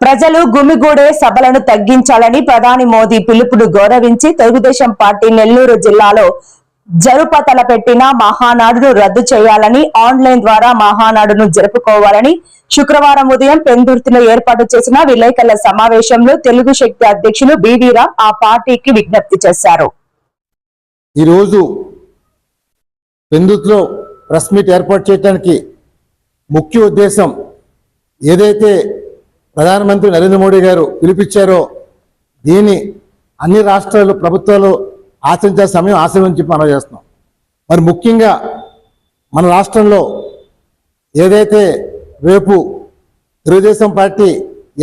ప్రజలు గుమిగూడే సభలను తగ్గించాలని ప్రధాని మోదీ పిలుపును గౌరవించి తెలుగుదేశం పార్టీ నెల్లూరు జిల్లాలో జరుపతలపెట్టిన మహానాడును రద్దు చేయాలని ఆన్లైన్ ద్వారా మహానాడును జరుపుకోవాలని శుక్రవారం ఉదయం పెందుర్తిలో ఏర్పాటు చేసిన విలేకరుల సమావేశంలో తెలుగు శక్తి అధ్యక్షులు బివి రామ్ ఆ పార్టీకి విజ్ఞప్తి చేశారు. ఈ రోజు పెందుర్తిలో ప్రెస్ మీట్ ఏర్పాటు చేయడానికి ముఖ్య ఉద్దేశం ఏదైతే ప్రధానమంత్రి నరేంద్ర మోడీ గారు పిలిపించారో దీన్ని అన్ని రాష్ట్రాలు ప్రభుత్వాలు ఆచరించే సమయం ఆశీర్వదించి మనం చేస్తున్నాం. మరి ముఖ్యంగా మన రాష్ట్రంలో ఏదైతే రేపు తెలుగుదేశం పార్టీ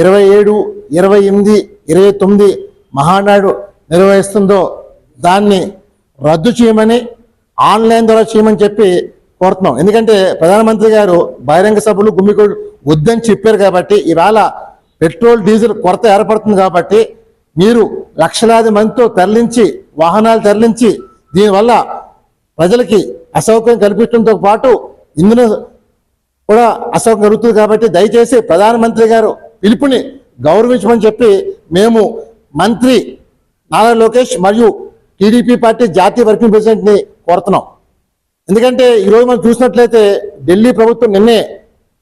27, 28, 29 మహానాడు నిర్వహిస్తుందో దాన్ని రద్దు చేయమని ఆన్లైన్ ద్వారా చేయమని చెప్పి కోరుతున్నాం. ఎందుకంటే ప్రధానమంత్రి గారు బహిరంగ సభలు గుమ్మికూడు వద్దని చెప్పారు కాబట్టి ఇవాళ పెట్రోల్ డీజిల్ కొరత ఏర్పడుతుంది కాబట్టి మీరు లక్షలాది మందితో తరలించి వాహనాలు తరలించి దీనివల్ల ప్రజలకి అసౌకర్యం కల్పించడంతో పాటు ఇంధనం కూడా అసౌకర్యం కలుగుతుంది కాబట్టి దయచేసి ప్రధానమంత్రి గారు పిలుపుని గౌరవించమని చెప్పి మేము మంత్రి నారా లోకేష్ మరియు టీడీపీ పార్టీ జాతీయ వర్కింగ్ ప్రెసిడెంట్ని కోరుతున్నాం. ఎందుకంటే ఈరోజు మనం చూసినట్లయితే ఢిల్లీ ప్రభుత్వం నిన్నే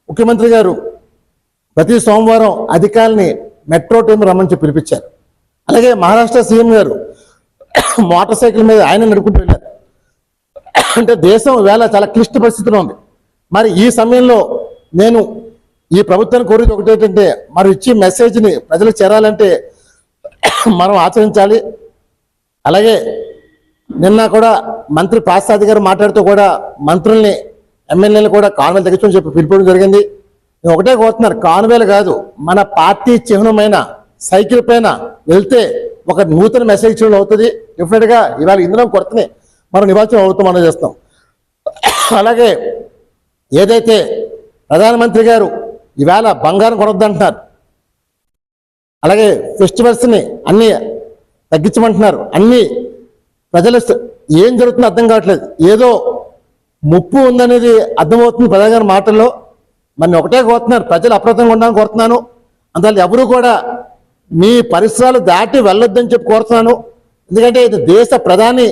ముఖ్యమంత్రి గారు ప్రతి సోమవారం అధికారుల్ని మెట్రో ట్రైన్ రమ్మని చెప్పి పిలిపించారు. అలాగే మహారాష్ట్ర సీఎం గారు మోటార్ సైకిల్ మీద ఆయన నడుపుకుంటూ వెళ్ళారు. అంటే దేశం వేళ చాలా క్లిష్ట పరిస్థితిలో ఉంది. మరి ఈ సమయంలో నేను ఈ ప్రభుత్వాన్ని కోరేది ఒకటి ఏంటంటే మరి ఇచ్చే మెసేజ్ని ప్రజలకు చేరాలంటే మనం ఆచరించాలి. అలాగే నిన్న కూడా మంత్రి పార్థసారథి గారు మాట్లాడుతూ కూడా మంత్రుల్ని ఎమ్మెల్యేలు కూడా కాన్వేలు తగ్గించమని చెప్పి పిలుపుకోవడం జరిగింది. నేను ఒకటే కోరుతున్నారు, కాన్వేలు కాదు మన పార్టీ చిహ్నమైన సైకిల్ పైన వెళ్తే ఒక నూతన మెసేజ్ ఇచ్చడం అవుతుంది. డెఫినెట్గా ఇవాళ ఇంధనం కొరతని మనం నివారించడం అవుతాం మనం చేస్తాం. అలాగే ఏదైతే ప్రధానమంత్రి గారు ఇవాళ బంగారం కొనొద్దంటున్నారు, అలాగే ఫెస్టివల్స్ని అన్నీ తగ్గించమంటున్నారు. అన్నీ ప్రజలు ఏం జరుగుతుందో అర్థం కావట్లేదు. ఏదో ముప్పు ఉందనేది అర్థమవుతుంది ప్రధాని గారి మాటల్లో. మన ఒకటే కోరుతున్నారు, ప్రజలు అప్రమత్తంగా ఉండాలని కోరుతున్నాను. అందువల్ల ఎవరు కూడా మీ పరిసరాలు దాటి వెళ్ళొద్దని చెప్పి కోరుతున్నాను. ఎందుకంటే ఇది దేశ ప్రధాని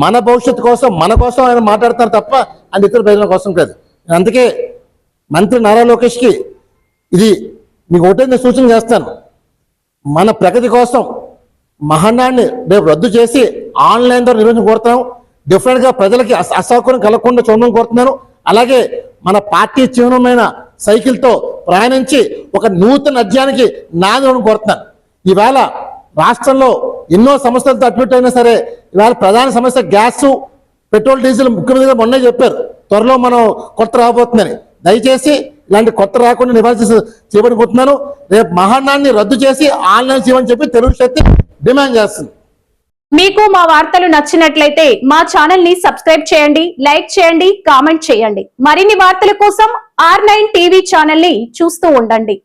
మన భవిష్యత్తు కోసం మన కోసం ఆయన మాట్లాడుతున్నారు తప్ప ఆయన ఇతర ప్రజల కోసం కాదు. అందుకే మంత్రి నారా లోకేష్కి ఇది మీకు ఒకటే నేను సూచన చేస్తాను, మన ప్రగతి కోసం మహానాడిని రేపు రద్దు చేసి ఆన్లైన్ ద్వారా నిర్వహించడం కోరుతాం. డెఫినెట్గా ప్రజలకి అసౌకర్యం కలగకుండా చూడడం కోరుతున్నాను. అలాగే మన పార్టీ చిహ్నమైన సైకిల్తో ప్రయాణించి ఒక నూతన అధ్యాయానికి నాదడం కోరుతున్నాను. ఈవేళ రాష్ట్రంలో ఎన్నో సమస్యలతో అడ్మిట్ అయినా సరే ఇవాళ ప్రధాన సమస్య గ్యాస్, పెట్రోల్, డీజిల్. ముఖ్యమంత్రిగా మొన్నే చెప్పారు త్వరలో మనం కొత్త రాబోతుందని. దయచేసి ఇలాంటి కొత్త రాకుండా నివారణ చేయబడుకుంటున్నాను. రేపు మహానాడిని రద్దు చేసి ఆన్లైన్ చేయమని చెప్పి తెలుగు శక్తి డిమాండ్ చేస్తుంది. మీకు మా వార్తలు నచ్చినట్లయితే మా ఛానల్ ని సబ్స్క్రైబ్ చేయండి, లైక్ చేయండి, కామెంట్ చేయండి. మరిన్ని వార్తల కోసం R9 టీవీ ఛానల్ ని చూస్తూ ఉండండి.